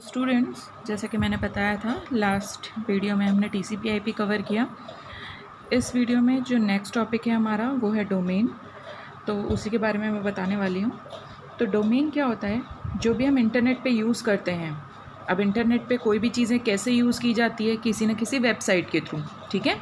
Students, जैसा कि मैंने बताया था लास्ट वीडियो में हमने TCP/IP कवर किया। इस वीडियो में जो नेक्स्ट टॉपिक है हमारा वो है डोमेन। तो उसी के बारे में मैं बताने वाली हूँ। तो डोमेन क्या होता है? जो भी हम इंटरनेट पे यूज़ करते हैं। अब इंटरनेट पे कोई भी चीज़ें कैसे यूज़ की जाती है? किसी न किसी वेबसाइट के थ्रू, ठीक है।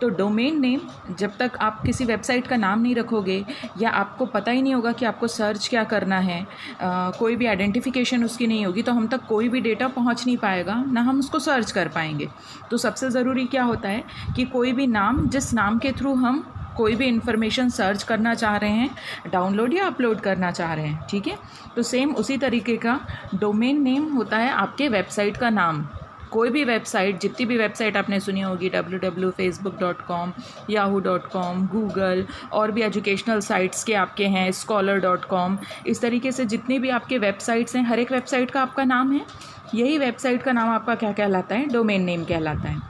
तो डोमेन नेम, जब तक आप किसी वेबसाइट का नाम नहीं रखोगे या आपको पता ही नहीं होगा कि आपको सर्च क्या करना है, कोई भी आइडेंटिफिकेशन उसकी नहीं होगी, तो हम तक कोई भी डेटा पहुंच नहीं पाएगा, ना हम उसको सर्च कर पाएंगे। तो सबसे ज़रूरी क्या होता है कि कोई भी नाम, जिस नाम के थ्रू हम कोई भी इंफॉर्मेशन सर्च करना चाह रहे हैं, डाउनलोड या अपलोड करना चाह रहे हैं, ठीक है। तो सेम उसी तरीके का डोमेन नेम होता है आपके वेबसाइट का नाम। कोई भी वेबसाइट, जितनी भी वेबसाइट आपने सुनी होगी, www.facebook.com, yahoo.com, गूगल, और भी एजुकेशनल साइट्स के आपके हैं, scholar.com, इस तरीके से जितनी भी आपके वेबसाइट्स हैं, हर एक वेबसाइट का आपका नाम है। यही वेबसाइट का नाम आपका क्या कहलाता है? डोमेन नेम कहलाता है।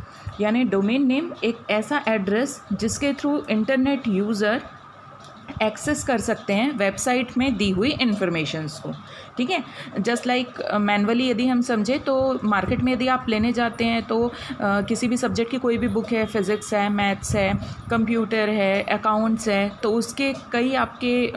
यानी डोमेन नेम एक ऐसा एड्रेस जिसके थ्रू इंटरनेट यूज़र एक्सेस कर सकते हैं वेबसाइट में दी हुई इन्फॉर्मेशंस को, ठीक है। जस्ट लाइक मैनुअली यदि हम समझें तो मार्केट में यदि आप लेने जाते हैं तो किसी भी सब्जेक्ट की कोई भी बुक है, फिज़िक्स है, मैथ्स है, कंप्यूटर है, अकाउंट्स है, तो उसके कई आपके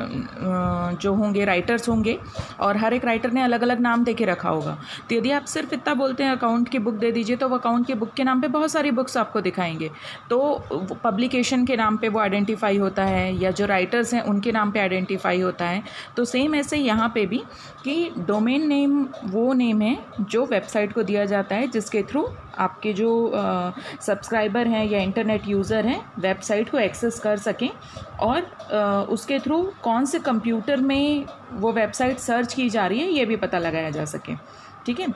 जो होंगे राइटर्स होंगे और हर एक राइटर ने अलग अलग नाम दे के रखा होगा। तो यदि आप सिर्फ इतना बोलते हैं अकाउंट की बुक दे दीजिए, तो वो अकाउंट की बुक के नाम पे बहुत सारी बुक्स आपको दिखाएंगे। तो पब्लिकेशन के नाम पे वो आइडेंटिफाई होता है या जो राइटर्स हैं उनके नाम पे आइडेंटिफाई होता है। तो सेम ऐसे यहाँ पे भी कि डोमेन नेम वो नेम है जो वेबसाइट को दिया जाता है जिसके थ्रू आपके जो सब्सक्राइबर हैं या इंटरनेट यूज़र हैं वेबसाइट को एक्सेस कर सकें और उसके थ्रू कौन से कंप्यूटर में वो वेबसाइट सर्च की जा रही है ये भी पता लगाया जा सके, ठीक है।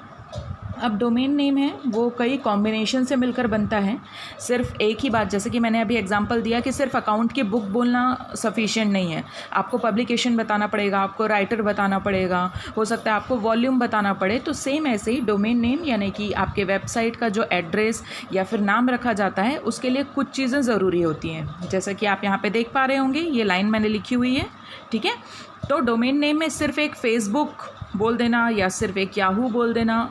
अब डोमेन नेम है वो कई कॉम्बिनेशन से मिलकर बनता है। सिर्फ एक ही बात, जैसे कि मैंने अभी एग्जांपल दिया कि सिर्फ अकाउंट की बुक बोलना सफिशिएंट नहीं है, आपको पब्लिकेशन बताना पड़ेगा, आपको राइटर बताना पड़ेगा, हो सकता है आपको वॉल्यूम बताना पड़े। तो सेम ऐसे ही डोमेन नेम यानी कि आपके वेबसाइट का जो एड्रेस या फिर नाम रखा जाता है उसके लिए कुछ चीज़ें ज़रूरी होती हैं। जैसा कि आप यहाँ पर देख पा रहे होंगे, ये लाइन मैंने लिखी हुई है, ठीक है। तो डोमेन नेम में सिर्फ एक फेसबुक बोल देना या सिर्फ एक याहू बोल देना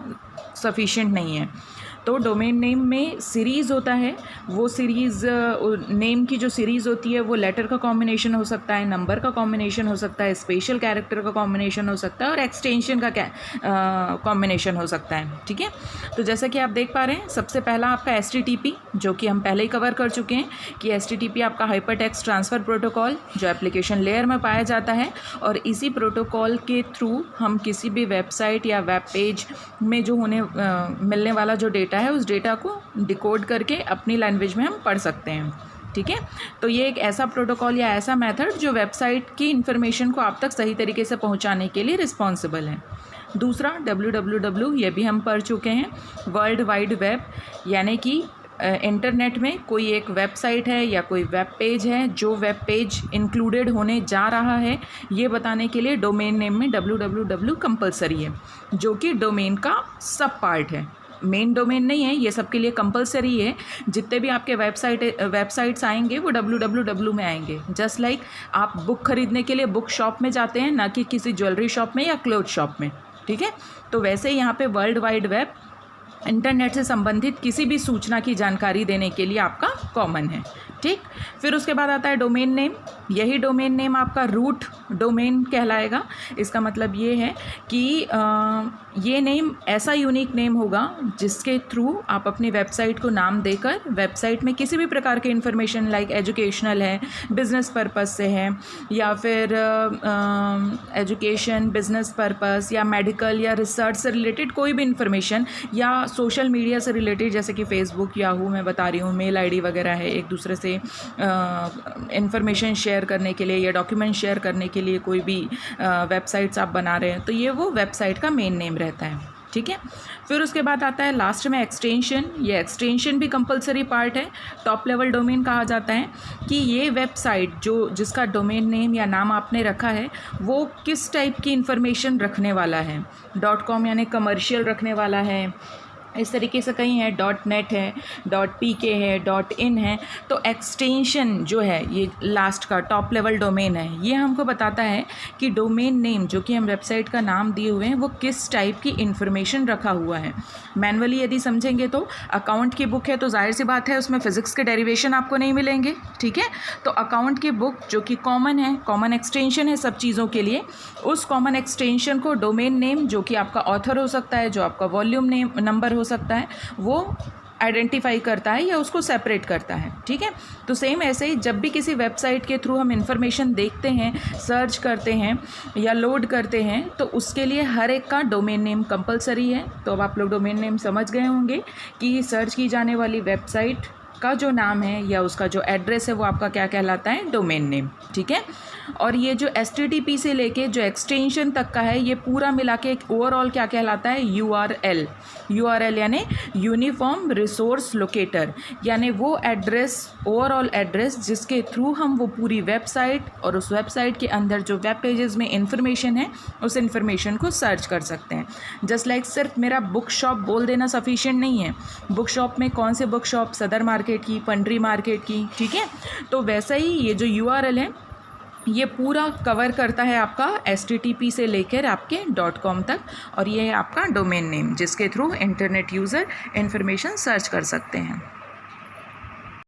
सफिशिएंट नहीं है। तो डोमेन नेम में सीरीज़ होता है, वो सीरीज़ नेम की जो सीरीज़ होती है वो लेटर का कॉम्बिनेशन हो सकता है, नंबर का कॉम्बिनेशन हो सकता है, स्पेशल कैरेक्टर का कॉम्बिनेशन हो सकता है और एक्सटेंशन का कॉम्बिनेशन हो सकता है, ठीक है। तो जैसा कि आप देख पा रहे हैं, सबसे पहला आपका HTTP, जो कि हम पहले ही कवर कर चुके हैं कि HTTP आपका हाइपर टेक्स्ट ट्रांसफ़र प्रोटोकॉल जो एप्लीकेशन लेयर में पाया जाता है और इसी प्रोटोकॉल के थ्रू हम किसी भी वेबसाइट या वेब पेज में जो मिलने वाला जो डेटा है उस डेटा को डिकोड करके अपनी लैंग्वेज में हम पढ़ सकते हैं, ठीक है। तो ये एक ऐसा प्रोटोकॉल या ऐसा मेथड जो वेबसाइट की इन्फॉर्मेशन को आप तक सही तरीके से पहुंचाने के लिए रिस्पॉन्सिबल है। दूसरा www, ये भी हम पढ़ चुके हैं, वर्ल्ड वाइड वेब, यानी कि इंटरनेट में कोई एक वेबसाइट है या कोई वेब पेज है, जो वेब पेज इंक्लूडेड होने जा रहा है ये बताने के लिए डोमेन नेम में www कंपलसरी है, जो कि डोमेन का सब पार्ट है, मेन डोमेन नहीं है, ये सबके लिए कंपलसरी है। जितने भी आपके वेबसाइट्स आएंगे वो www में आएंगे। जस्ट लाइक आप बुक खरीदने के लिए बुक शॉप में जाते हैं, ना कि किसी ज्वेलरी शॉप में या क्लोथ शॉप में, ठीक है। तो वैसे ही यहाँ पे वर्ल्ड वाइड वेब इंटरनेट से संबंधित किसी भी सूचना की जानकारी देने के लिए आपका कॉमन है, ठीक। फिर उसके बाद आता है डोमेन नेम। यही डोमेन नेम आपका रूट डोमेन कहलाएगा। इसका मतलब ये है कि ये नेम ऐसा यूनिक नेम होगा जिसके थ्रू आप अपनी वेबसाइट को नाम देकर वेबसाइट में किसी भी प्रकार के इन्फॉर्मेशन, लाइक एजुकेशनल है, बिज़नेस पर्पस से है, या फिर एजुकेशन, बिज़नेस पर्पस या मेडिकल या रिसर्च से रिलेटेड कोई भी इन्फॉर्मेशन, या सोशल मीडिया से रिलेटेड, जैसे कि फेसबुक, याहू मैं बता रही हूँ, मेल ID वगैरह है, एक दूसरे से इन्फॉर्मेशन शेयर करने के लिए या डॉक्यूमेंट शेयर करने के लिए कोई भी वेबसाइट्स आप बना रहे हैं, तो ये वो वेबसाइट का मेन नेम रहता है, ठीक है। फिर उसके बाद आता है लास्ट में एक्सटेंशन। ये एक्सटेंशन भी कंपलसरी पार्ट है। टॉप लेवल डोमेन कहा जाता है कि ये वेबसाइट जिसका डोमेन नेम या नाम आपने रखा है वो किस टाइप की इन्फॉर्मेशन रखने वाला है। .com यानी कमर्शियल रखने वाला है, इस तरीके से कई हैं, .net है, .pk है, .in है। तो एक्सटेंशन जो है ये लास्ट का टॉप लेवल डोमेन है, ये हमको बताता है कि डोमेन नेम जो कि हम वेबसाइट का नाम दिए हुए हैं वो किस टाइप की इन्फॉर्मेशन रखा हुआ है। मैनुअली यदि समझेंगे तो अकाउंट की बुक है तो जाहिर सी बात है उसमें फ़िज़िक्स के डेरिवेशन आपको नहीं मिलेंगे, ठीक है। तो अकाउंट की बुक जो कि कॉमन है, कॉमन एक्सटेंशन है सब चीज़ों के लिए, उस कॉमन एक्सटेंशन को डोमेन नेम जो कि आपका ऑथर हो सकता है, जो आपका वॉल्यूम नेम नंबर हो सकता है, वो आइडेंटिफाई करता है या उसको सेपरेट करता है, ठीक है। तो सेम ऐसे ही जब भी किसी वेबसाइट के थ्रू हम इंफॉर्मेशन देखते हैं, सर्च करते हैं या लोड करते हैं, तो उसके लिए हर एक का डोमेन नेम कंपलसरी है। तो अब आप लोग डोमेन नेम समझ गए होंगे कि सर्च की जाने वाली वेबसाइट का जो नाम है या उसका जो एड्रेस है वो आपका क्या कहलाता है, डोमेन नेम, ठीक है। और ये जो HTTP से लेके जो एक्सटेंशन तक का है ये पूरा मिला के एक ओवरऑल क्या कहलाता है, URL यानी यूनिफॉर्म रिसोर्स लोकेटर, यानी वो एड्रेस, ओवरऑल एड्रेस जिसके थ्रू हम वो पूरी वेबसाइट और उस वेबसाइट के अंदर जो वेब पेजेस में इंफॉर्मेशन है उस इंफॉर्मेशन को सर्च कर सकते हैं। जस्ट लाइक सिर्फ मेरा बुक शॉप बोल देना सफिशिएंट नहीं है। बुक शॉप में कौन से बुक शॉप, सदर मार्केट की, पंडरी मार्केट की, ठीक है। तो वैसा ही ये जो URL है ये पूरा कवर करता है आपका HTTP से लेकर आपके .com तक, और ये है आपका डोमेन नेम जिसके through internet user information search कर सकते हैं।